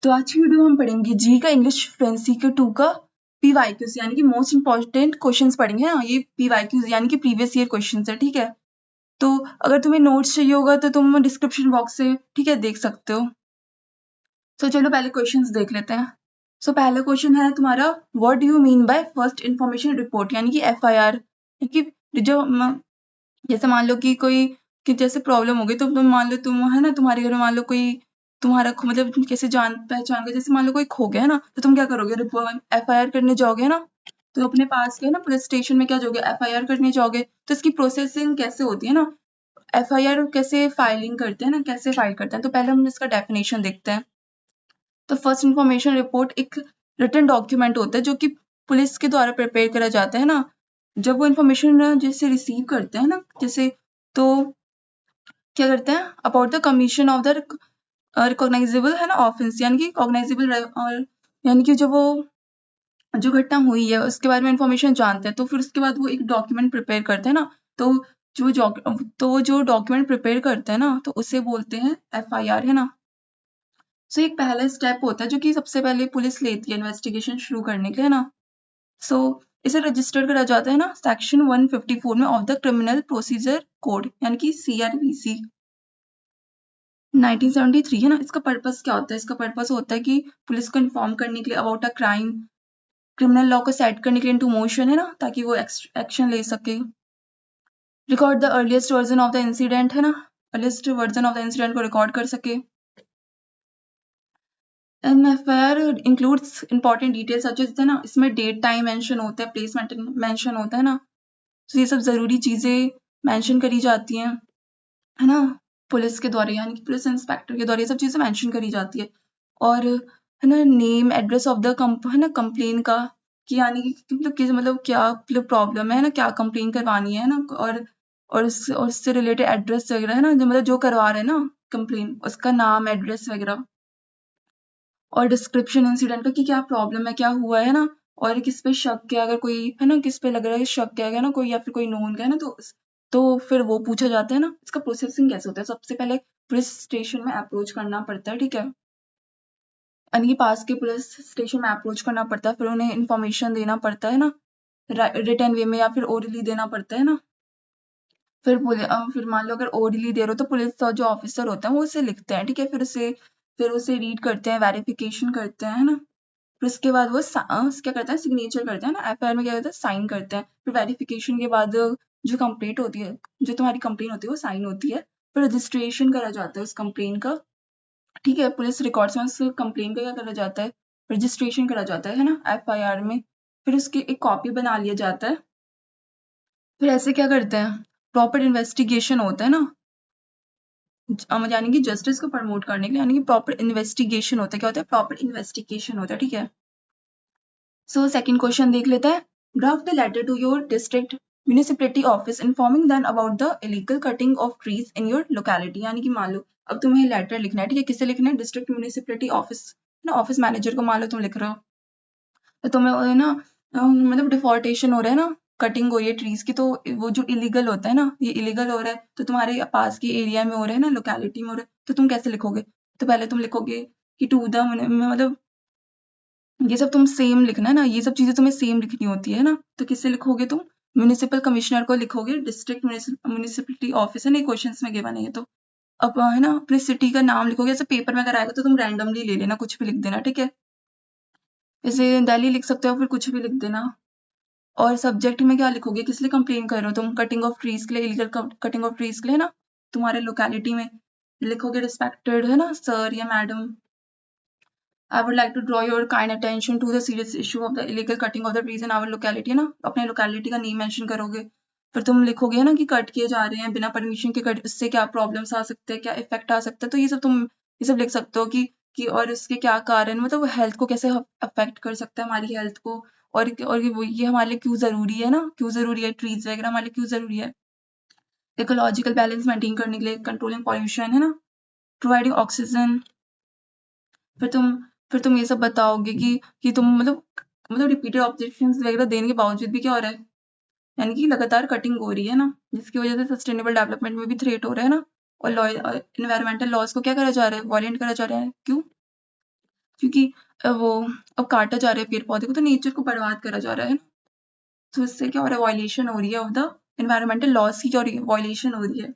तो आज की वीडियो में हम पढ़ेंगे जी का इंग्लिश फ्लुएंसी के 2 का पीवाईक्यूज यानी कि मोस्ट इंपॉर्टेंट क्वेश्चंस पढ़ेंगे ना। ये पीवाईक्यूज यानी कि प्रीवियस ईयर क्वेश्चंस है, ठीक है। तो अगर तुम्हें नोट्स चाहिए होगा तो तुम डिस्क्रिप्शन बॉक्स से, ठीक है, देख सकते हो। तो चलो पहले क्वेश्चंस देख लेते हैं। सो पहला क्वेश्चन है तुम्हारा, what do you mean by first information report यानी कि एफआईआर। यानी कि जो जैसे मान लो कि कोई कि जैसे प्रॉब्लम हो गई तो तुम मान लो तुम है ना, तुम्हारे घर में मान लो कोई तुम्हारा मतलब कैसे जान पहचान का, जैसे मान लो कोई खो गया है ना, तो तुम क्या करोगे, एफआईआर करने जाओगे ना। तो अपने पास के ना पुलिस स्टेशन में क्या जाओगे, एफआईआर करने जाओगे। तो इसकी प्रोसेसिंग कैसे होती है ना, एफआईआर कैसे फाइलिंग करते हैं ना, कैसे फाइल करते हैं। तो पहले हम इसका डेफिनेशन देखते हैं। तो फर्स्ट इन्फॉर्मेशन रिपोर्ट एक रिटन डॉक्यूमेंट होता है जो कि पुलिस के द्वारा प्रिपेयर करा जाता है ना। जब वो इन्फॉर्मेशन जैसे रिसीव करते हैं ना, जैसे तो क्या करते हैं, about the commission of the recognisable है ना ऑफेंस, यानी कि कॉग्नाइजेबल, यानी कि जब वो जो घटना हुई है उसके बारे में इंफॉर्मेशन जानते हैं, तो फिर उसके बाद वो एक डॉक्यूमेंट प्रिपेयर करते हैं ना। तो जो डॉक्यूमेंट प्रिपेयर करते हैं ना, तो उसे बोलते हैं एफआईआर, है ना। सो एक पहला स्टेप होता है जो कि सबसे पहले पुलिस लेती है इन्वेस्टिगेशन शुरू करने के लिए, है ना। सो इसे रजिस्टर करा जाता है ना सेक्शन 154 में of the criminal procedure code, यानी कि CRPC 1973, है ना। इसका पर्पस क्या होता है, इसका पर्पस होता है कि पुलिस को इन्फॉर्म करने के लिए about a crime, criminal law को सेट करने के लिए इनटू मोशन, है ना, ताकि वो एक्शन ले सके। Record the earliest version of the incident, है ना, earliest version of the incident को रिकॉर्ड कर सके। FIR includes important details such as, है ना, इसमें डेट टाइम मेंशन होता है, प्लेस मेंशन होता है ना। तो ये सब जरूरी चीजें मेंशन करी जाती हैं, है ना, पुलिस के द्वारा, यानी कि पुलिस इंस्पेक्टर के द्वारा ये सब चीजें मेंशन करी जाती है। और है ना, नेम एड्रेस ऑफ द है ना कंप्लेन का, कि यानी कि मतलब क्या मतलब प्रॉब्लम है ना, क्या कंप्लेन करवानी है ना, और उससे रिलेटेड एड्रेस वगैरह, है ना, जो मतलब जो करवा रहे हैं ना कंप्लेन, उसका नाम एड्रेस वगैरह। और डिस्क्रिप्शन इंसिडेंट का कि क्या प्रॉब्लम है, क्या हुआ है ना, और किस पे शक है, अगर कोई है ना किस पे लग रहा है शक है ना कोई, या फिर कोई नोन का है ना, तो फिर वो पूछा जाता है ना। इसका प्रोसेसिंग कैसे होता है, सबसे पहले पुलिस स्टेशन में अप्रोच करना पड़ता है, ठीक है, यानी कि पास के पुलिस स्टेशन में अप्रोच करना पड़ता है, फिर उन्हें इन्फॉर्मेशन देना पड़ता है ना, रिटर्न वे में या फिर ओरली देना पड़ता है ना। फिर मान लो अगर ओरली दे रहे हो तो पुलिस का जो ऑफिसर होता है वो उसे लिखते हैं, ठीक है, फिर उसे रीड करते हैं, वेरिफिकेशन करते हैं, है ना। फिर उसके बाद वो क्या करते हैं, सिग्नेचर करते हैं ना, एफआईआर में क्या करते हैं, साइन करते हैं। फिर वेरिफिकेशन के बाद जो कंप्लेंट होती है, जो तुम्हारी कंप्लेन होती है वो साइन होती है। फिर रजिस्ट्रेशन करा जाता है उस कंप्लेन का, ठीक है, पुलिस रिकॉर्ड्स में उस कंप्लेन का क्या करा जाता है, रजिस्ट्रेशन करा जाता है ना एफआईआर में। फिर उसकी एक कॉपी बना लिया जाता है। फिर ऐसे क्या करते हैं, प्रॉपर इन्वेस्टिगेशन होता है ना, यानी कि जस्टिस को प्रमोट करने के लिए, यानी कि प्रॉपर इन्वेस्टिगेशन होता है। क्या होता है, प्रॉपर इन्वेस्टिगेशन होता है, ठीक है। सो सेकंड क्वेश्चन देख लेते हैं। Draft the letter to your district municipality office informing them about the illegal cutting of trees in your locality, यानी कि मान लो अब तुम्हें लेटर लिखना है, ठीक है, किसे लिखना है, डिस्ट्रिक्ट म्यूनिसिपैलिटी ऑफिस ना, ऑफिस मैनेजर को मान लो तुम लिख रहे हो। तो तुम्हें ना मतलब डिफॉल्टेशन हो रहा है ना, कटिंग हो रही है ट्रीज की, तो वो जो इलीगल होता है ना, ये इलीगल हो रहा है, तो तुम्हारे पास के एरिया में हो रहा है ना, लोकेलिटी में हो रहा है, तो तुम कैसे लिखोगे। तो पहले तुम लिखोगे कि टू द, मतलब ये सब तुम सेम लिखना है ना, ये सब चीजें तुम्हें सेम लिखनी होती है ना। तो किससे लिखोगे तुम, म्यूनिसिपल कमिश्नर को लिखोगे, डिस्ट्रिक्ट म्यूनिसिपलिटी ऑफिस, है ना, क्वेश्चंस में गिवन है ये। तो अब है ना अपनी सिटी का नाम लिखोगे, ऐसे पेपर में अगर आएगा तो तुम रैंडमली ले लेना, कुछ भी लिख देना, ठीक है, जैसे दिल्ली लिख सकते हो, फिर कुछ भी लिख देना। और सब्जेक्ट में क्या लिखोगे, किस लिए कंप्लेन कर रहे हो तुम, कटिंग ऑफ ट्रीज के लिए, इलीगल कटिंग ऑफ ट्रीज के लिए, है ना, तुम्हारे लोकेलिटी में। लिखोगे रिस्पेक्टेड, है ना, सर या madam, I would like to draw your kind attention to the serious issue of the illegal cutting of the trees in our locality, है ना, अपने लोकेलिटी का नेम मेंशन करोगे। फिर तुम लिखोगे है ना कि कट किए जा रहे हैं बिना परमिशन के, कट, इससे क्या प्रॉब्लम्स आ सकते हैं, क्या इफेक्ट आ सकता है। तो ये सब लिख सकते हो कि और इसके क्या कारण, मतलब हेल्थ को कैसे अफेक्ट कर सकता है, हमारी हेल्थ को, और ये हमारे लिए क्यों जरूरी है ना, क्यों जरूरी है ट्रीज वगैरह हमारे लिए क्यों जरूरी है, इकोलॉजिकल बैलेंस मेंटेन करने के लिए, कंट्रोलिंग पॉल्यूशन, है ना, प्रोवाइडिंग ऑक्सीजन। फिर तुम फिर तुम ये सब बताओगे कि तुम मतलब रिपीटेड ऑब्जेक्शंस वगैरह देने के बावजूद भी क्या हो रहा है, यानी कि लगातार कटिंग हो रही है ना, जिसकी वजह से सस्टेनेबल डेवलपमेंट में भी थ्रेट हो रहा है ना, और इन्वायरमेंटल लॉस को क्या करा जा रहा है, वॉयलेंट करा जा रहा है। क्यों, क्योंकि वो अब काटा जा रहा है पेड़ पौधे को, तो नेचर को बर्बाद करा जा रहा है ना, तो इससे क्या हो रहा है, वायलेशन हो रही है ऑफ द एनवायरमेंटल लॉस की, जो वायलेशन हो रही है।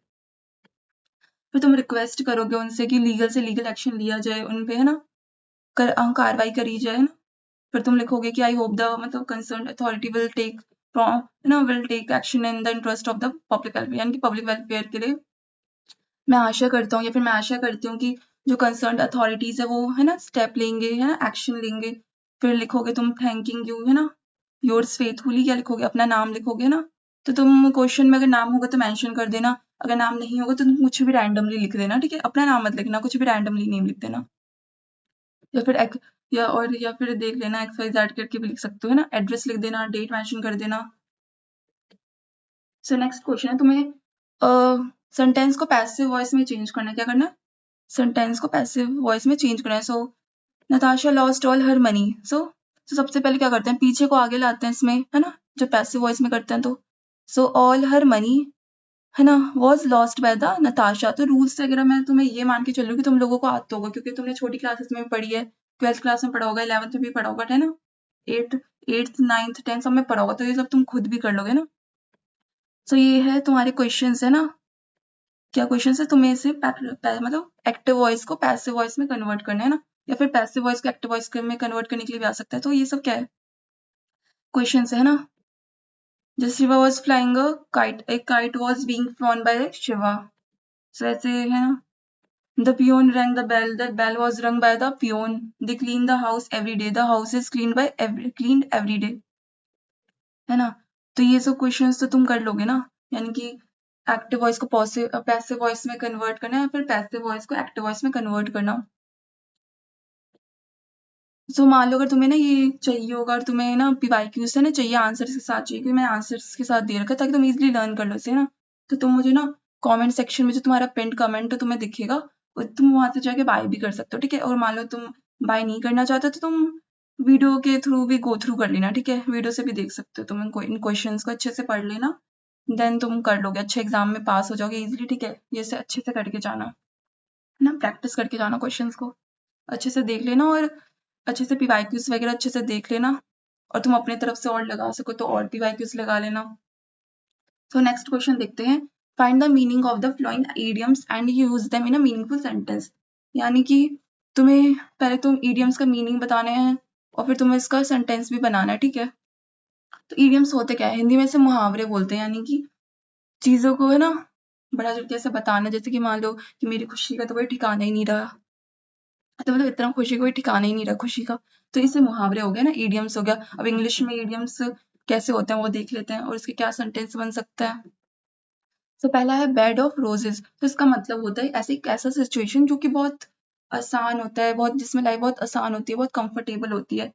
फिर तुम रिक्वेस्ट करोगे उनसे कि लीगल से लीगल एक्शन लिया जाए उन पे, है ना, कार्रवाई करी जाए ना। फिर तुम लिखोगे कि आई होप द मतलब concern authority will take will take action in the interest of the public welfare, यानी कि पब्लिक वेलफेयर के लिए मैं आशा करता हूँ, या फिर मैं आशा करती हूँ कि जो कंसर्न अथॉरिटीज है वो, है ना, स्टेप लेंगे, है ना, एक्शन लेंगे। फिर लिखोगे तुम थैंकिंग यू, है ना, योर्स फेथफुली, क्या लिखोगे, अपना नाम लिखोगे ना। तो तुम क्वेश्चन में अगर नाम होगा तो मेंशन कर देना, अगर नाम नहीं होगा तो तुम कुछ भी रैंडमली लिख देना, ठीक है, अपना नाम मत लिखना, कुछ भी रैंडमली नेम लिख देना। या फिर या फिर देख लेना XYZ करके भी लिख सकते हो, है ना, एड्रेस लिख देना, डेट मेंशन कर देना। सो नेक्स्ट क्वेश्चन है, तुम्हें सेंटेंस को पैसिव वॉइस में चेंज करना है। क्या करना है, सेंटेंस को पैसिव वॉइस में चेंज करना है। सो नताशा लॉस्ट ऑल हर मनी। सो सबसे पहले क्या करते हैं, पीछे को आगे लाते हैं इसमें, है ना, जब पैसिव वॉइस में करते हैं तो। सो ऑल हर मनी, है ना, was lost by the Natasha. तो रूल्स वगैरह मैं तुम्हें ये मान के चल रही हूँ कि तुम लोगों को आता होगा, क्योंकि तुमने छोटी क्लासेस में भी पढ़ी है, 12th क्लास में पढ़ा होगा, 11th में भी पढ़ा होगा, है ना, 8th 9th 10th सब में पढ़ा होगा, तो ये सब तुम खुद भी कर लोगे ना। सो ये है तुम्हारे क्वेश्चंस, है ना, क्या क्वेश्चन है, तुम्हें इसे मतलब एक्टिव वॉइस को पैसिव वॉइस में कन्वर्ट करना है ना, या फिर पैसिव वॉइस को एक्टिव वॉइस में कन्वर्ट करने के लिए भी आ सकता है। तो ये सब क्या है, क्वेश्चन है ना। जैसे Shiva was flying a kite, a kite was being flown by Shiva. So ऐसे है ना, the peon rang the bell was rung by the peon, they clean the house every day, the house is cleaned every day, है ना। तो ये सब questions तो तुम कर लोगे ना, यानी कि एक्टिव वॉइस को पैसिव वॉइस में कन्वर्ट करना है, फिर पैसिव वॉइस को एक्टिव वॉइस में कन्वर्ट करना। सो मान लो अगर तुम्हें ना ये चाहिए होगा, और तुम्हें ना PYQ से ना चाहिए आंसर्स के साथ चाहिए, क्योंकि मैं आंसर्स के साथ दे रखा है ताकि तुम इजीली लर्न कर लो इसे ना। तो तुम मुझे ना कमेंट सेक्शन में जो तुम्हारा पिन कमेंट तुम्हें दिखेगा, तुम वहां से जाके बाय भी कर सकते हो, ठीक है। और मान लो तुम बाय नहीं करना चाहते तो तुम वीडियो के थ्रू भी गो थ्रू कर लेना, ठीक है, वीडियो से भी देख सकते हो तुम इन क्वेश्चंस को अच्छे से पढ़ लेना, देन तुम कर लोगे, अच्छे एग्जाम में पास हो जाओगे इजीली, ठीक है। ये से अच्छे से करके जाना, है ना, प्रैक्टिस करके जाना, क्वेश्चंस को अच्छे से देख लेना, और अच्छे से PYQs वगैरह अच्छे से देख लेना, और तुम अपने तरफ से और लगा सको तो और PYQs लगा लेना। सो नेक्स्ट क्वेश्चन देखते हैं, find the meaning of the flowing idioms and use them in a meaningful sentence. यानी कि तुम्हें पहले तुम इडियम्स का मीनिंग बताने हैं, और फिर तुम्हें इसका सेंटेंस भी बनाना है, ठीक है। तो इडियम्स होते क्या है, हिंदी में से मुहावरे बोलते हैं, यानी कि चीजों को, है ना, बड़ा जैसे बताना, जैसे कि मान लो कि मेरी खुशी का तो कोई ठिकाना ही नहीं रहा, तो मतलब इतना खुशी कोई ठिकाना ही नहीं रहा खुशी का, तो इससे मुहावरे हो गए ना, इडियम्स हो गया। अब इंग्लिश में इडियम्स कैसे होते हैं वो देख लेते हैं, और इसके क्या सेंटेंस बन सकता है। तो पहला है बेड ऑफ रोजेस। तो इसका मतलब होता है ऐसे एक ऐसा सिचुएशन जो कि बहुत आसान होता है, बहुत, जिसमें लाइफ बहुत आसान होती है, बहुत कंफर्टेबल होती है।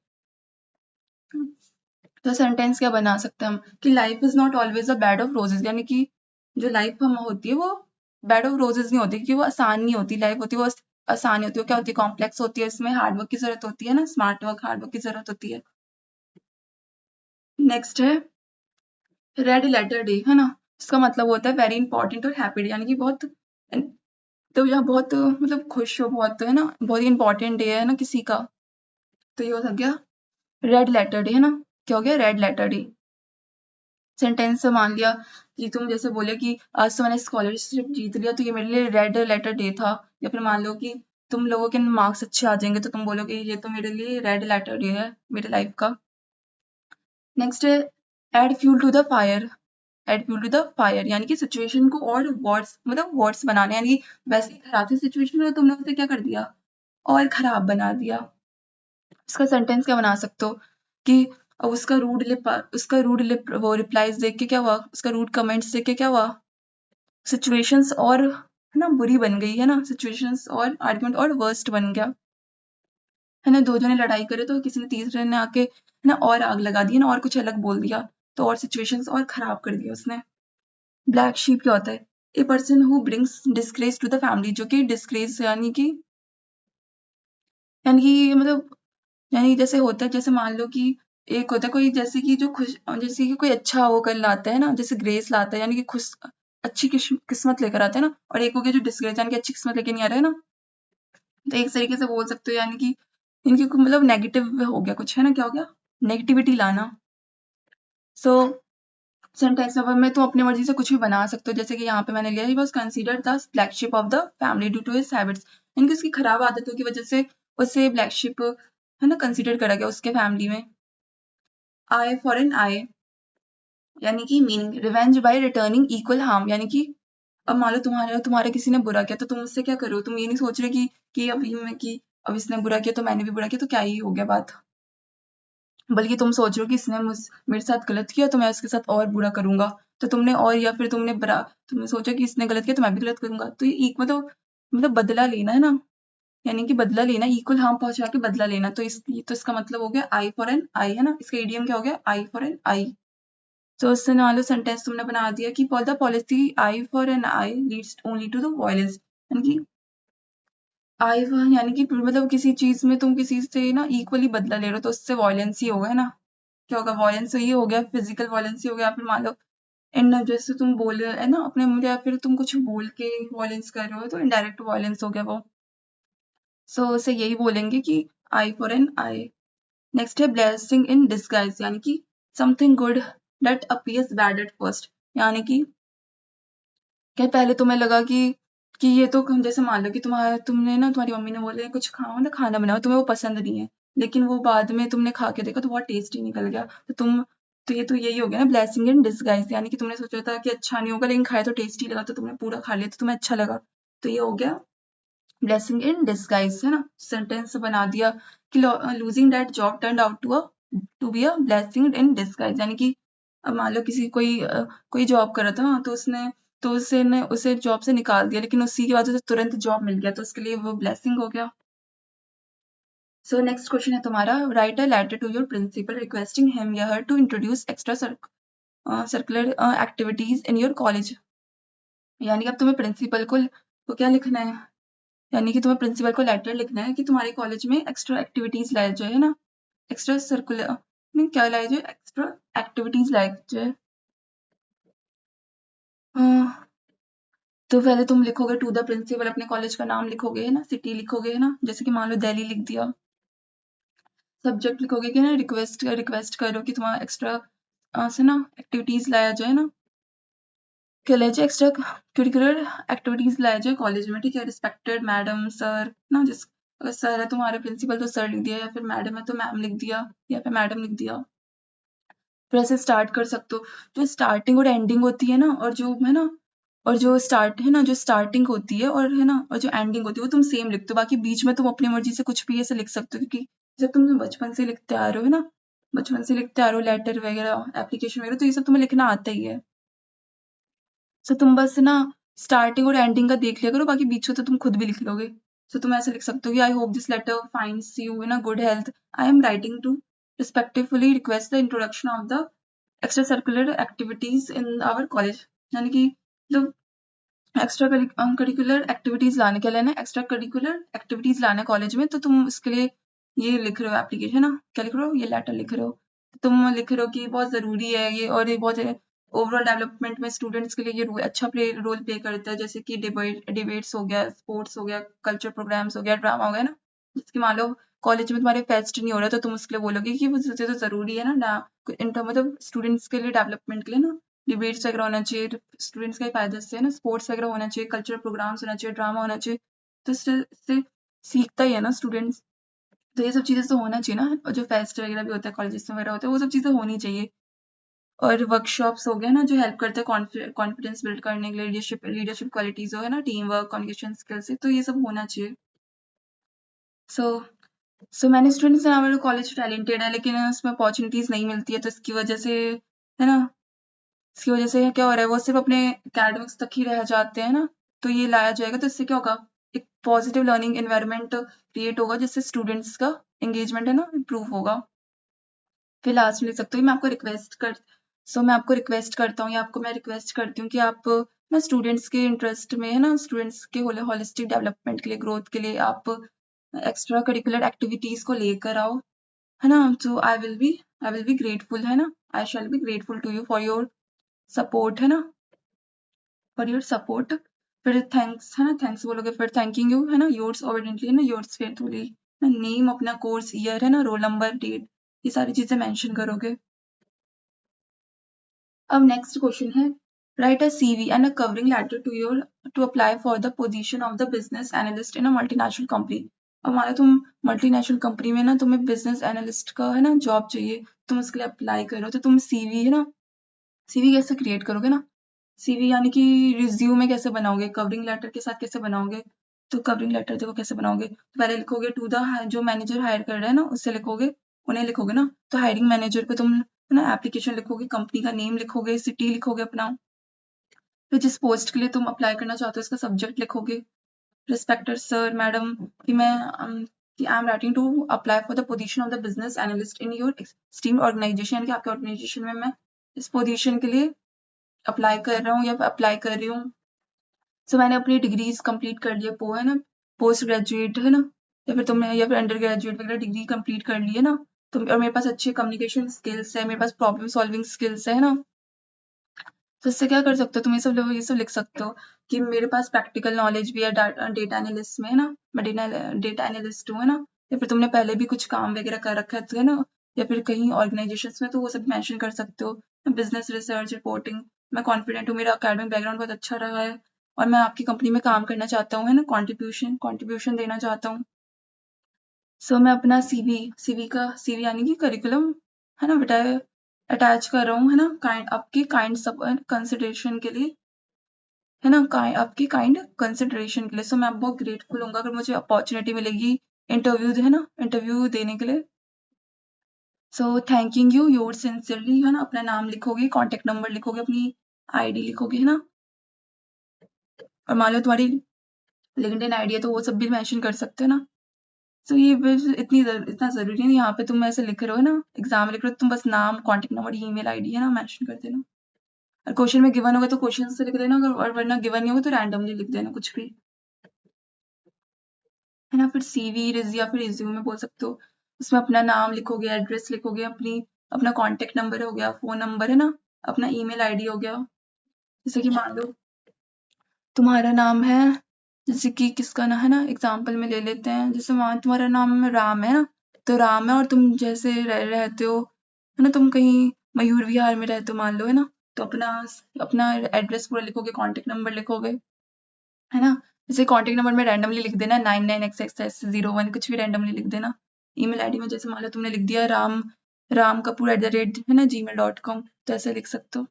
तो सेंटेंस क्या बना सकते हैं हम कि life is not always a bed of roses, यानी कि जो लाइफ हम होती है वो बेड ऑफ रोजेस नहीं होती, क्योंकि वो आसान नहीं होती, लाइफ होती है वो आसान नहीं होती, वो क्या होती है, कॉम्प्लेक्स होती है, इसमें हार्डवर्क की जरूरत होती है ना, स्मार्ट वर्क हार्डवर्क की जरूरत होती है। नेक्स्ट है रेड लेटर डे, है ना, इसका मतलब होता है वेरी इंपॉर्टेंट और हैप्पी डे, यानी कि बहुत, तो यहाँ बहुत मतलब खुश हो, बहुत, है ना, बहुत ही इंपॉर्टेंट डे है ना किसी का, तो ये हो गया रेड लेटर डे, है ना, क्या हो गया, रेड लेटर डे। सेंटेंस से मान लिया कि तुम जैसे बोले कि आज तो मैंने स्कॉलरशिप जीत लिया, तो ये मेरे लिए रेड लेटर डे था। या फिर मान लो कि तुम लोगों के मार्क्स अच्छे आ जाएंगे, तो तुम बोलोगे ये तो मेरे लिए रेड लेटर डे है मेरे लाइफ का। नेक्स्ट है add fuel to the fire. Add fuel to the fire यानी कि सिचुएशन को और वर्ड्स, मतलब वर्ड्स बनाने, यानी कि वैसे ही खराब थी सिचुएशन, तो तुमने उसे क्या कर दिया, और खराब बना दिया। इसका सेंटेंस क्या बना सकते हो कि उसका रूड लिप वो रिप्लाईज देख के क्या हुआ, उसका रूड कमेंट्स देख के क्या हुआ, सिचुएशंस और, है ना, बुरी बन गई, है ना, सिचुएशंस और आर्गुमेंट और वर्स्ट बन गया, है ना। दो जने लड़ाई करे तो किसी ने तीसरे ने आके, है ना, और आग लगा दी ना, और कुछ अलग बोल दिया, तो और सिचुएशंस और खराब कर दिया उसने। ब्लैक शीप क्या होता है, a person who brings disgrace to the family, जो कि डिस्ग्रेस यानी कि मतलब, यानी जैसे होता है, जैसे मान लो कि एक होता है कोई, जैसे कि जो खुश, जैसे कि कोई अच्छा वो कर लाता है ना, जैसे ग्रेस लाता है, यानी कि खुश, अच्छी किस्मत लेकर आता है ना, और एक हो गया जो डिसग्रेस, यानी कि अच्छी किस्मत लेके नहीं आ रहा है ना। तो एक तरीके से बोल सकते हो, यानी कि इनकी मतलब नेगेटिव हो गया कुछ, है ना, क्या हो गया, नेगेटिविटी लाना। सो सेंटेंस में तुम अपनी मर्जी से कुछ भी बना सकते हो, जैसे कि यहाँ पे मैंने लिया, he was considered the black sheep of the family due to his habits, इनकी उसकी खराब आदतों की वजह से उसे ब्लैक शिप, है ना, कंसीडर करा गया उसके फैमिली में। आई फॉर एन आई, यानी कि meaning revenge by returning equal harm, यानी कि अब मान लो तुम्हारा किसी ने बुरा किया तो तुम उससे क्या करो, तुम ये नहीं सोच रहे कि अब इसने बुरा किया तो मैंने भी बुरा किया तो क्या ही हो गया बात, बल्कि तुम सोच रहे हो कि इसने मेरे साथ गलत किया तो मैं उसके साथ और बुरा करूंगा, तो तुमने और, या फिर तुमने सोचा कि इसने गलत किया तो मैं भी गलत करूंगा, तो ये एक मतलब बदला लेना, है ना, यानी कि बदला लेना, इक्वल हार्म पहुंचा के बदला लेना, तो इसका मतलब हो गया आई फॉर एन आई, है ना, इसका इडियम क्या हो गया, आई फॉर एन आई। तो उससे मान लो सेंटेंस तुमने बना दिया कि for the policy eye for an eye leads only to the violence, यानी कि आई वन, यानी कि मतलब किसी चीज में तुम किसी से ना इक्वली बदला ले रहे हो तो उससे वायलेंस ही होगा, है ना, क्या होगा, वायलेंस, तो ये हो गया फिजिकल वायलेंस ही हो गया, फिर मान लो इन जैसे तुम बोल है ना अपने मुझे, या फिर तुम कुछ बोल के वायलेंस कर रहे हो तो इनडायरेक्ट वायलेंस हो गया वो। सो उसे यही बोलेंगे कि आई फॉर एन आई। नेक्स्ट है ब्लेसिंग इन डिस्गाइज, यानी कि something good that appears bad at first, यानी कि क्या पहले तुम्हें लगा कि ये तो जैसे मान लो कि तुमने ना तुम्हारी मम्मी ने बोले कुछ खाओ ना, खाना बनाओ, तुम्हें वो पसंद नहीं है, लेकिन वो बाद में तुमने खा के देखा तो बहुत टेस्टी निकल गया, तो ये तो यही हो गया ना ब्लेसिंग इन डिस्गाइज, यानी कि तुमने सोचा था कि अच्छा नहीं होगा लेकिन खाया तो टेस्टी लगा तो तुमने पूरा खा लिया तो तुम्हें अच्छा लगा, तो ये हो गया ब्लेसिंग इन डिस्गाइज, है ना, सेंटेंस बना दिया कि losing that job turn out to be a blessing in disguise, यानी कि अब मान लो कोई जॉब कर रहा था तो उसे जॉब से निकाल दिया, लेकिन उसी के बाद उसे तुरंत जॉब मिल गया तो उसके लिए वो ब्लेसिंग हो गया। सो नेक्स्ट क्वेश्चन है तुम्हारा, write a letter to your principal requesting him या her to introduce extra curricular activities in your college, यानी कि अब तुम्हें प्रिंसिपल को क्या लिखना है, यानी कि तुम्हें प्रिंसिपल को लेटर लिखना है कि तुम्हारे कॉलेज में एक्स्ट्रा एक्टिविटीज लाया जाए, है ना, एक्स्ट्रा सर्कुलर नहीं क्या लाया जाए, एक्स्ट्रा एक्टिविटीज लाया जाए। तो पहले तुम लिखोगे टू द प्रिंसिपल, अपने कॉलेज का नाम लिखोगे, है ना, सिटी लिखोगे, है ना, जैसे कि मान लो दिल्ली लिख दिया, सब्जेक्ट लिखोगे कि ना रिक्वेस्ट करो कि तुम्हारा एक्स्ट्रा से ना एक्टिविटीज लाया जाए ना, क्या लाया जाए, एक्स्ट्रा करिकुलर एक्टिविटीज लाया जाए कॉलेज में, ठीक है, रिस्पेक्टेड मैडम सर ना, जिस अगर सर है तुम्हारे प्रिंसिपल तो सर लिख दिया, या फिर मैडम है तो मैम लिख दिया, या फिर मैडम लिख दिया, फिर ऐसे स्टार्ट कर सकते हो, जो स्टार्टिंग और एंडिंग होती है ना, और जो है ना, और जो स्टार्ट है ना, जो स्टार्टिंग होती है और है ना, और जो एंडिंग होती है वो तुम सेम लिखते हो, बाकी बीच में तुम अपनी मर्जी से कुछ भी ऐसे लिख सकते हो, क्योंकि जब तुम बचपन से लिखते आ रहे हो, है ना, बचपन से लिखते आ रहे हो लेटर वगैरह एप्लीकेशन वगैरह, तो ये सब तुम्हें लिखना आता ही है। सो तुम बस ना स्टार्टिंग और एंडिंग का देख लिया करो, बाकी बीच में तो तुम खुद भी लिख लोगे। सो तुम ऐसे लिख सकते हो कि I hope this letter finds you in a good health, I am writing to respectfully request the introduction of the extra curricular activities in our college, यानी कि मतलब एक्स्ट्रा करिकुलर एक्टिविटीज लाने के लिए ना, एक्स्ट्रा करिकुलर एक्टिविटीज लाना college में, तो तुम इसके लिए ये लिख रहे हो एप्लीकेशन, ना क्या लिख रहे हो, ये लेटर लिख रहे हो, तुम लिख रहे हो कि बहुत जरूरी है ये, और ये बहुत ओवरऑल डेवलपमेंट में स्टूडेंट्स के लिए ये अच्छा रोल प्ले करता है, जैसे कि डिबेट्स हो गया, स्पोर्ट्स हो गया, कल्चर प्रोग्राम्स हो गया, ड्रामा हो गया ना, जिसके मान लो कॉलेज में तुम्हारे फेस्ट नहीं हो रहा तो तुम उसके लिए बोलोगे कि वो तो जरूरी है ना मतलब स्टूडेंट्स के लिए डेवलपमेंट के लिए ना, डिबेट्स वगैरह होना चाहिए, स्टूडेंट्स का ही फायदा इससे है ना, स्पोर्ट्स वगैरह होना चाहिए, कल्चरल प्रोग्राम्स होना चाहिए, ड्रामा होना चाहिए, तो इससे सीखता ही है ना स्टूडेंट्स, तो ये सब चीजें तो होना चाहिए ना, और जो फेस्ट वगैरह भी होता है कॉलेजेस में वगैरह होता है वो सब चीजें होनी चाहिए, और वर्कशॉप्स हो गया ना जो हेल्प करते हैं कॉन्फिडेंस बिल्ड करने के लिए, लीडरशिप क्वालिटीज हो, है ना, टीम वर्क, कम्युनिकेशन स्किल्स, तो ये सब होना चाहिए। सो मैंने स्टूडेंट्स हैं हमारे कॉलेज टैलेंटेड है लेकिन उसमें अपॉर्चुनिटीज नहीं मिलती है, तो इसकी वजह से, है ना, इसकी वजह से क्या हो रहा है, वो सिर्फ अपने एकेडमिक्स तक ही रह जाते हैं ना, तो ये लाया जाएगा तो इससे क्या होगा, एक पॉजिटिव लर्निंग एनवायरनमेंट क्रिएट होगा जिससे स्टूडेंट्स का एंगेजमेंट है ना इम्प्रूव होगा। फिर लास्ट में लिख सकते हो मैं आपको रिक्वेस्ट करता हूँ, या आपको मैं रिक्वेस्ट करती हूँ कि आप ना स्टूडेंट्स के इंटरेस्ट में, है ना, स्टूडेंट्स के होलिस्टिक डेवलपमेंट के लिए, ग्रोथ के लिए आप एक्स्ट्रा करिकुलर एक्टिविटीज को लेकर आओ, है ना, तो आई विल बी ग्रेटफुल, है ना, I shall be grateful to you for your support, है ना, फॉर योर सपोर्ट, फिर थैंक्स, है ना, थैंक्स बोलोगे, फिर थैंकिंग यू, है ना, योर्स ओबिडेंटली, है ना, योर्स फेथफुली, नेम, अपना कोर्स ईयर है ना, रोल नंबर, डेट, ये सारी चीजें मेंशन करोगे। अब नेक्स्ट क्वेश्चन है, write a CV and a covering letter to apply for the position of the business analyst in a multinational company. अब मान लो तुम मल्टीनेशनल कंपनी में ना, तुम्हें बिजनेस एनालिस्ट का है ना जॉब चाहिए, तुम उसके लिए अप्लाई करो, तो तुम सीवी है ना, सीवी कैसे क्रिएट करोगे ना, सीवी यानी कि रिज्यूमे कैसे बनाओगे, कवरिंग लेटर के साथ कैसे बनाओगे। तो कवरिंग लेटर देखो कैसे बनाओगे, तो पहले लिखोगे टू द जो मैनेजर हायर कर रहा है ना, उससे लिखोगे, उन्हें लिखोगे ना, तो हायरिंग मैनेजर को तुम है ना एप्लीकेशन लिखोगे, कंपनी का नेम लिखोगे, सिटी लिखोगे अपना, फिर जिस पोस्ट के लिए तुम अप्लाई करना चाहते हो उसका सब्जेक्ट लिखोगे, रिस्पेक्टेड सर मैडम, कि मैं कि I am writing to apply for the position of the business analyst in your esteemed organisation, यानी कि आपके ऑर्गेनाइजेशन में मैं इस पोजीशन के लिए अप्लाई कर रहा हूँ या अप्लाई कर रही हूँ। सो मैंने अपनी डिग्रीज कंप्लीट कर ली है, है ना, पोस्ट ग्रेजुएट है ना, या फिर तुमने या फिर अंडर ग्रेजुएट वगैरह डिग्री कंप्लीट कर ली है ना, तो और मेरे पास अच्छी कम्युनिकेशन स्किल्स है, मेरे पास प्रॉब्लम सॉल्विंग स्किल्स है ना, तो इससे क्या कर सकते हो तुम, ये सब लिख सकते हो कि मेरे पास प्रैक्टिकल नॉलेज भी है डेटा एनालिस्ट में है ना, मैं डेटा एनालिस्ट हूँ है ना, या फिर तुमने पहले भी कुछ काम वगैरह कर रखा है ना, या फिर कहीं ऑर्गेनाइजेशन में, तो वो सब मेंशन कर सकते हो। बिजनेस रिसर्च रिपोर्टिंग, मैं कॉन्फिडेंट हूँ, मेरा अकेडमिक बैकग्राउंड बहुत अच्छा रहा है और मैं आपकी कंपनी में काम करना चाहता हूँ है ना, कॉन्ट्रीब्यूशन देना चाहता हूँ। सो मैं अपना सीवी यानी कि करिकुलम है ना बेटा, अटैच कर रहा हूँ है ना, आपकी काइंड सब कंसिडरेशन के लिए है ना, आपकी काइंड कंसिडरेशन के लिए। सो मैं बहुत ग्रेटफुल हूँ अगर मुझे अपॉर्चुनिटी मिलेगी इंटरव्यू है ना, इंटरव्यू देने के लिए। सो थैंकिंग यू योर सिंसियरली है ना, अपना नाम लिखोगे, कॉन्टेक्ट नंबर लिखोगे, अपनी आईडी लिखोगे है ना, और मान लो तुम्हारी लिंक्डइन आईडी है तो वो सब भी मेंशन कर सकते हो ना। तो ये बस इतना जरूरी नहीं, यहाँ पे तुम ऐसे लिख रहे हो ना, एग्जाम लिख रहे हो, तुम बस नाम, कॉन्टेक्ट नंबर, ईमेल आईडी है ना मेंशन कर देना। और क्वेश्चन में गिवन होगा तो क्वेश्चन से लिख देना, अगर और वरना गिवन नहीं होगा तो रैंडमली लिख देना कुछ भी है ना। फिर सीवी या फिर रिज्यूम में बोल सकते हो, उसमें अपना नाम लिखोगे, एड्रेस लिखोगे, अपना कॉन्टेक्ट नंबर हो गया, फोन नंबर है ना, अपना ईमेल आईडी हो गया। जैसे कि मान लो तुम्हारा नाम है, जैसे कि किसका ना है ना, एग्जाम्पल में ले लेते हैं, जैसे मान तुम्हारा नाम राम है ना, तो राम है और तुम जैसे रहते हो है ना, तुम कहीं मयूर विहार में रहते हो मान लो है ना, तो अपना अपना एड्रेस पूरा लिखोगे, कॉन्टेक्ट नंबर लिखोगे है ना, जैसे कॉन्टेक्ट नंबर में रैंडमली लिख देना 99xxx01, कुछ भी रैंडमली लिख देना। ईमेल आईडी में जैसे मान लो तुमने लिख दिया राम कपूर @ है ना gmail.com, तो ऐसे लिख सकते हो।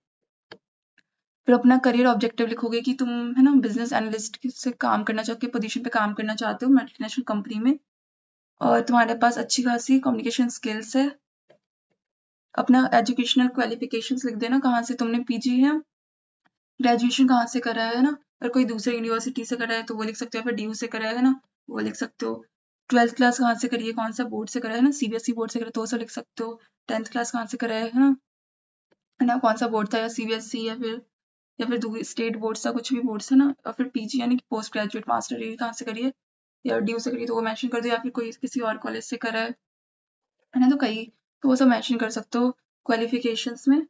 फिर अपना करियर ऑब्जेक्टिव लिखोगे कि तुम है ना बिजनेस एनालिस्ट से काम करना चाहते हो, पोजीशन पे काम करना चाहते हो मल्टीनेशनल कंपनी में, और तुम्हारे पास अच्छी खासी कम्युनिकेशन स्किल्स है। अपना एजुकेशनल क्वालिफिकेशंस लिख देना, कहाँ से तुमने पीजी है, ग्रेजुएशन कहाँ से करा है ना, अगर कोई दूसरे यूनिवर्सिटी से करा है तो वो लिख सकते हो, फिर डीयू से करा है ना, वो लिख सकते हो। 12th क्लास कहाँ से करी है, कौन सा बोर्ड से करा है ना, सीबीएसई बोर्ड से करा है तो वो सब लिख सकते हो। 10th क्लास कहाँ से करा है ना, कौन सा बोर्ड था, या सीबीएसई या फिर स्टेट बोर्ड सा, कुछ भी बोर्ड से ना, और फिर पीजी यानी कि पोस्ट ग्रेजुएट मास्टर डिग्री कहाँ से करी है, या डीयू से करी है तो वो मेंशन कर दो, या फिर कोई किसी और कॉलेज से करा है ना, तो वो सब मेंशन कर सकते हो क्वालिफिकेशंस में।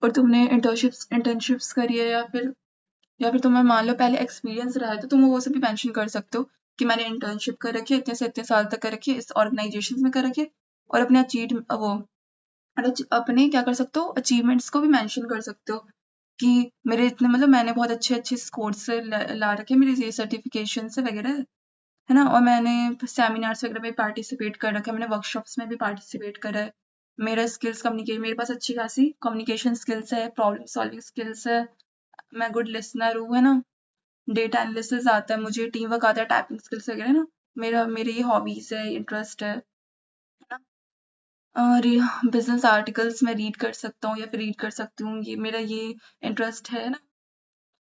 और तुमने इंटर्नशिप्स करी है, या फिर तुम्हें मान लो पहले एक्सपीरियंस रहा है तो तुम वो सब भी मेंशन कर सकते हो कि मैंने इंटर्नशिप कर रखी है, इतने से इतने साल तक कर रखी है, इस ऑर्गेनाइजेशन में कर रखी है, और अपने अपने क्या कर सकते हो, अचीवमेंट्स को भी मेंशन कर सकते हो कि मेरे इतने मतलब मैंने बहुत अच्छे अच्छे स्कोर से ला रखे हैं, मेरे ये सर्टिफिकेशन से वगैरह है ना, और मैंने सेमिनार्स वगैरह में पार्टिसिपेट कर रखा है, मैंने वर्कशॉप्स में भी पार्टिसिपेट करा है, मेरा स्किल्स कम्युनिकेट, मेरे पास अच्छी खासी कम्युनिकेशन स्किल्स है, प्रॉब्लम सॉल्विंग स्किल्स है, मैं गुड लिसनर हूँ है ना, डेटा एनालिसिस आता है मुझे, टीम वर्क आता है, टाइपिंग स्किल्स वगैरह है ना, मेरे ये हॉबीज है, इंटरेस्ट है ना। और बिजनेस आर्टिकल्स मैं रीड कर सकता हूँ या फिर रीड कर सकती हूँ, ये मेरा ये इंटरेस्ट है ना,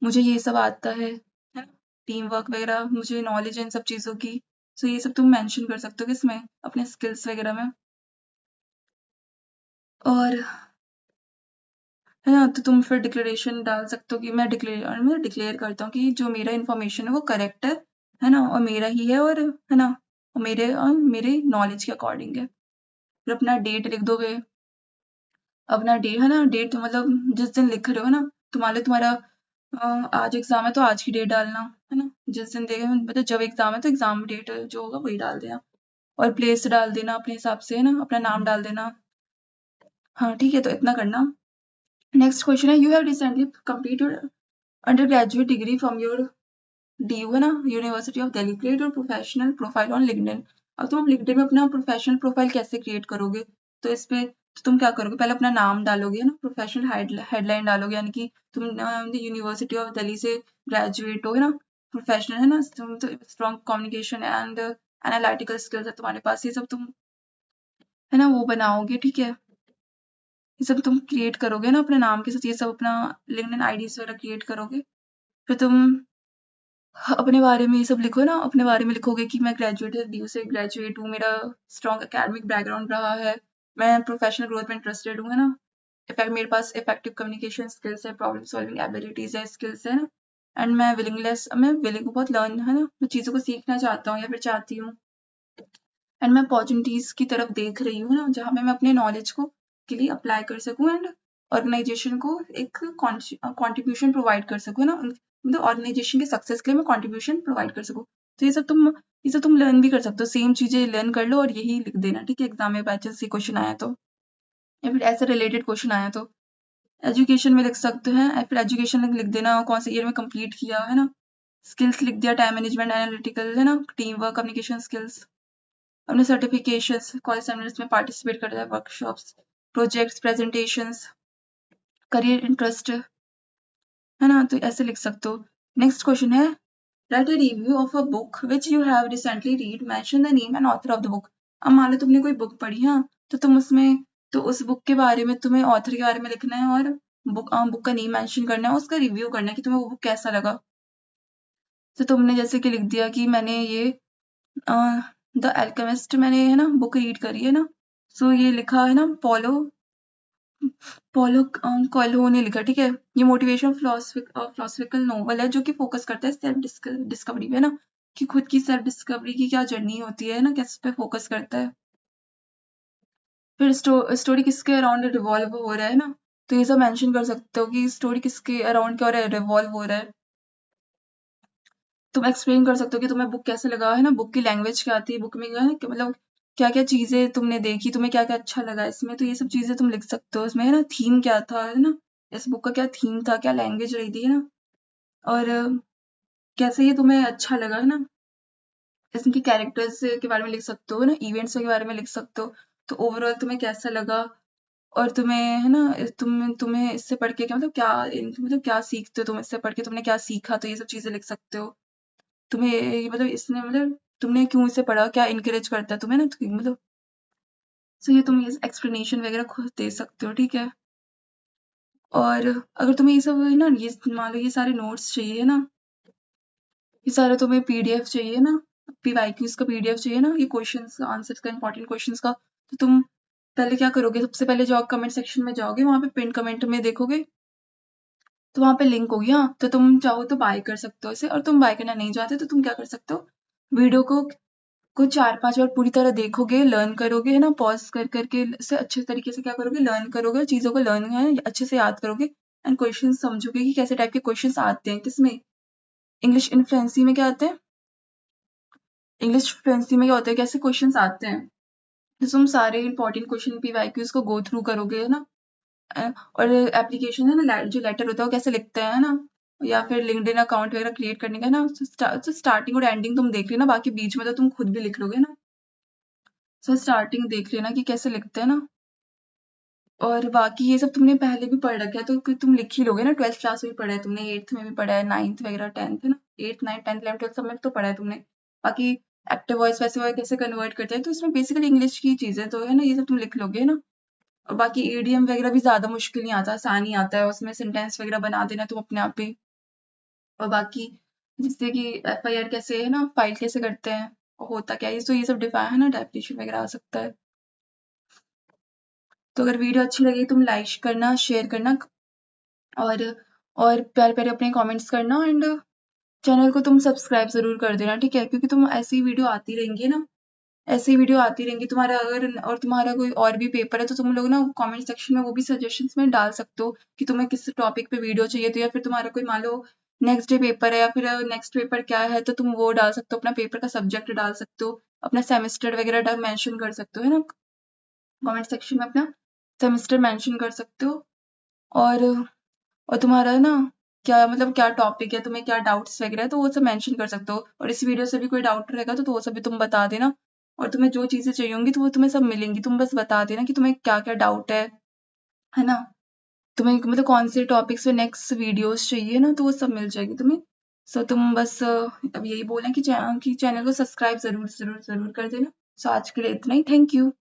मुझे ये सब आता है ना, टीम वर्क वगैरह मुझे नॉलेज है इन सब चीज़ों की। सो ये सब तुम मेंशन कर सकते हो किसमें, अपने स्किल्स वगैरह में। और है ना, तो तुम फिर डिक्लेरेशन डाल सकते हो कि मैं डिक्लेयर करता हूँ कि जो मेरा इन्फॉर्मेशन है वो करेक्ट है ना, और मेरा ही है, और है ना, और मेरे नॉलेज के अकॉर्डिंग है। फिर अपना डेट लिख दोगे, अपना डेट है ना, डेट मतलब जिस दिन लिख रहे हो ना, तो मान लो तुम्हारा आज एग्जाम है तो आज की डेट डालना है ना, जिस दिन देगा मतलब जब एग्जाम है तो एग्जाम डेट जो होगा वही डाल देना, और प्लेस डाल देना अपने हिसाब से है ना, अपना नाम डाल देना। हाँ ठीक है, तो इतना करना। नेक्स्ट क्वेश्चन है, you have recently complete your under graduate degree from your DU है ना, university of Delhi, create your professional profile on LinkedIn. अब तुम लिंक्डइन में अपना प्रोफेशनल प्रोफाइल कैसे क्रिएट करोगे, तो इस पे तो तुम क्या करोगे, पहले अपना नाम डालोगे ना, प्रोफेशनल हेडलाइन डालोगे, यानी कि तुम यूनिवर्सिटी ऑफ दिल्ली से ग्रेजुएट हो है ना, प्रोफेशनल है ना, तुम तो strong communication and analytical skills है तुम्हारे पास, ये सब तुम है ना वो बनाओगे, ठीक है। ये सब तुम क्रिएट करोगे ना अपने नाम के साथ, ये सब अपना लिंक्डइन आईडीज वगैरह क्रिएट करोगे। फिर तुम अपने बारे में ये सब लिखो ना, अपने बारे में लिखोगे कि मैं ग्रेजुएट है, DU से ग्रेजुएट हूँ, मेरा स्ट्रॉन्ग एकेडमिक बैकग्राउंड रहा है, मैं प्रोफेशनल ग्रोथ में इंटरेस्टेड हूँ है ना, इफेक्ट मेरे पास इफेक्टिव कम्युनिकेशन स्किल्स है, प्रॉब्लम सॉल्विंग एबिलिटीज है, स्किल्स है ना, एंड मैं विलिंग बहुत लर्न है ना, मैं चीज़ों को सीखना चाहता हूँ या फिर चाहती हूँ, एंड मैं अपॉर्चुनिटीज की तरफ देख रही हूँ ना, जहाँ पे मैं अपने नॉलेज को के लिए अप्लाई कर सकूँ एंड ऑर्गेनाइजेशन को एक कॉन्ट्रीब्यूशन प्रोवाइड कर सकूँ ना, मतलब ऑर्गेनाइजेशन के सक्सेस के लिए मैं कॉन्ट्रीब्यूशन प्रोवाइड कर सकूँ। तो ये सब तुम लर्न भी कर सकते हो, सेम चीजें लर्न कर लो और यही लिख देना, ठीक है, एग्जाम में बाई चांस ये क्वेश्चन आया तो, या फिर ऐसे रिलेटेड क्वेश्चन आया तो एजुकेशन में लिख सकते हैं, या फिर एजुकेशन लिख देना कौन से ईयर में कंप्लीट किया है ना, स्किल्स लिख दिया, टाइम मैनेजमेंट, एनालिटिकल है ना, टीम वर्क, कम्युनिकेशन स्किल्स, अपने सर्टिफिकेशंस, कॉलेज सेमिनार्स में पार्टिसिपेट करता है, workshops, projects, presentations, career interest है ना, तो ऐसे लिख सकते हो। नेक्स्ट क्वेश्चन है, write a review of a book which you have recently read, mention the name and author of the book. अब मान लो तुमने कोई बुक पढ़ी, हाँ, तो तुम उसमें तो उस बुक के बारे में तुम्हें ऑथर के बारे में लिखना है, और बुक का नेम मेंशन करना है, उसका रिव्यू करना है कि तुम्हें वो बुक कैसा लगा। तो तुमने जैसे कि लिख दिया कि मैंने ये द अल्केमिस्ट मैंने है ना बुक रीड करी है ना, सो ये लिखा है ना पॉलो पॉलो कोएल्हो ने लिखा, ठीक है। ये मोटिवेशन फिलोसफिकल नोवेल है जो कि फोकस करता है सेल्फ डिस्कवरी पे ना, कि खुद की सेल्फ डिस्कवरी की क्या जर्नी होती है ना, कैसे पे फोकस करता है। फिर स्टोरी किसके अराउंड रिवॉल्व हो रहा है ना, तो ये सब मेंशन कर सकते हो कि स्टोरी किसके अराउंड क्या रिवॉल्व हो रहा है। तुम एक्सप्लेन कर सकते हो कि तुम्हें बुक कैसे लगा है ना, बुक की लैंग्वेज क्या आती है, बुक में क्या है कि मतलब क्या क्या चीजें तुमने देखी, तुम्हें क्या क्या अच्छा लगा इसमें, तो ये सब चीजें तुम लिख सकते हो इसमें है ना, थीम क्या था है ना, इस बुक का क्या थीम था, क्या लैंग्वेज रही थी है ना, और कैसे ये तुम्हें अच्छा लगा है ना, इसके कैरेक्टर्स के बारे में लिख सकते हो ना, इवेंट्स के बारे में लिख सकते हो, तो ओवरऑल तुम्हें कैसा लगा, और तुम्हें है ना तुम्हें इससे पढ़ के क्या मतलब मतलब क्या सीखते हो तुम इससे पढ़ के, तुमने क्या सीखा, तो ये सब चीजें लिख सकते हो। तुम्हें मतलब इसने मतलब तुमने क्यों इसे पढ़ा, क्या इनकरेज करता है तुम्हें ना, तो मतलब सो ये तुम ये एक्सप्लेनेशन वगैरह खुद दे सकते हो, ठीक है। और अगर तुम्हें ये सब है ना, ये मान लो ये सारे नोट्स चाहिए ना, ये सारा तुम्हें PDF चाहिए ना, PYQs का PDF चाहिए ना, ये क्वेश्चंस का आंसर्स का इंपॉर्टेंट क्वेश्चंस का, तो तुम पहले क्या करोगे, सबसे पहले जाओ कमेंट सेक्शन में जाओगे, वहां पे पिन कमेंट में देखोगे, तो वहां पे लिंक होगी, हाँ, तो तुम चाहो तो बाय कर सकते हो इसे, और तुम बाय करना नहीं चाहते तो तुम क्या कर सकते हो, वीडियो को 4-5 बार पूरी तरह देखोगे, लर्न करोगे है ना, पॉज कर करके से अच्छे तरीके से क्या करोगे, लर्न करोगे, चीज़ों को लर्न है अच्छे से याद करोगे, एंड क्वेश्चन समझोगे कि कैसे टाइप के क्वेश्चंस आते हैं, किसमें, इंग्लिश इन्फ्लुएंसी में क्या आते हैं, इंग्लिश फ्लुएंसी में क्या होता है, कैसे क्वेश्चंस आते हैं, तो तुम सारे इंपॉर्टेंट क्वेश्चन PYQs को गो थ्रू करोगे है ना, और एप्लीकेशन है ना, जो लेटर होता है वो कैसे लिखते हैं ना, या फिर लिंक्डइन अकाउंट वगैरह क्रिएट करने का है ना, तो स्टार्टिंग और एंडिंग तुम देख लेना, बाकी बीच में तो तुम खुद भी लिख लोगे ना, सो स्टार्टिंग देख लेना कि कैसे लिखते हैं ना, और बाकी ये सब तुमने पहले भी पढ़ रखा है तो तुम लिख ही लोगे ना, 12th क्लास में भी पढ़ा है तुमने, 8th में भी पढ़ा है, 9th वगैरह 10th है ना, 8th 9th 10th 11th 12th सब में तो पढ़ा है तुमने। बाकी एक्टिव वॉइस वैसे वॉइस कैसे कन्वर्ट करते हैं, तो इसमें बेसिकली इंग्लिश की चीजें तो है ना, ये सब तुम लिख लोगे ना, और बाकी ईडीएम वगैरह भी ज्यादा मुश्किल नहीं आता, आसान ही आता है, उसमें सेंटेंस वगैरह बना देना तुम अपने आप ही, और बाकी जिससे कि FIR कैसे है ना, फाइल कैसे करते हैं, और होता क्या है, तो ये सब डिफाइन है ना, डेफिनेशन वगैरह आ सकता है। तो अगर वीडियो अच्छी लगी तुम लाइक करना, शेयर करना, और और प्यारे प्यारे अपने कमेंट्स करना, एंड चैनल को तुम सब्सक्राइब जरूर कर देना, ठीक है, क्योंकि तुम ऐसी वीडियो आती रहेंगी ना, ऐसे ही वीडियो आती रहेंगी तुम्हारा। अगर और तुम्हारा कोई और भी पेपर है तो तुम लोग ना कमेंट सेक्शन में वो भी सजेशंस में डाल सकते हो कि तुम्हें किस टॉपिक पे वीडियो चाहिए। तो या फिर तुम्हारा कोई मान लो नेक्स्ट डे पेपर है या फिर नेक्स्ट पेपर क्या है तो तुम वो डाल सकते हो, अपना पेपर का सब्जेक्ट डाल सकते हो, अपना सेमेस्टर वगैरह मेंशन कर सकते हो, है ना। कमेंट सेक्शन में अपना सेमेस्टर मेंशन कर सकते हो। और तुम्हारा ना क्या मतलब क्या टॉपिक है, तुम्हें क्या डाउट्स वगैरह है तो वो सब मेंशन कर सकते हो। और इस वीडियो से भी कोई डाउट रहेगा तो वो सब भी तुम बता देना। और तुम्हें जो चीजें चाहिए होंगी तो वो तुम्हें सब मिलेंगी, तुम बस बता देना कि तुम्हें क्या क्या डाउट है ना। तुम्हें मतलब कौन से टॉपिक्स पे नेक्स्ट वीडियोस चाहिए ना तो वो सब मिल जाएगी तुम्हें। सो तुम बस अब यही बोलें कि चैनल को सब्सक्राइब जरूर जरूर जरूर कर देना। सो आज के लिए इतना ही, थैंक यू।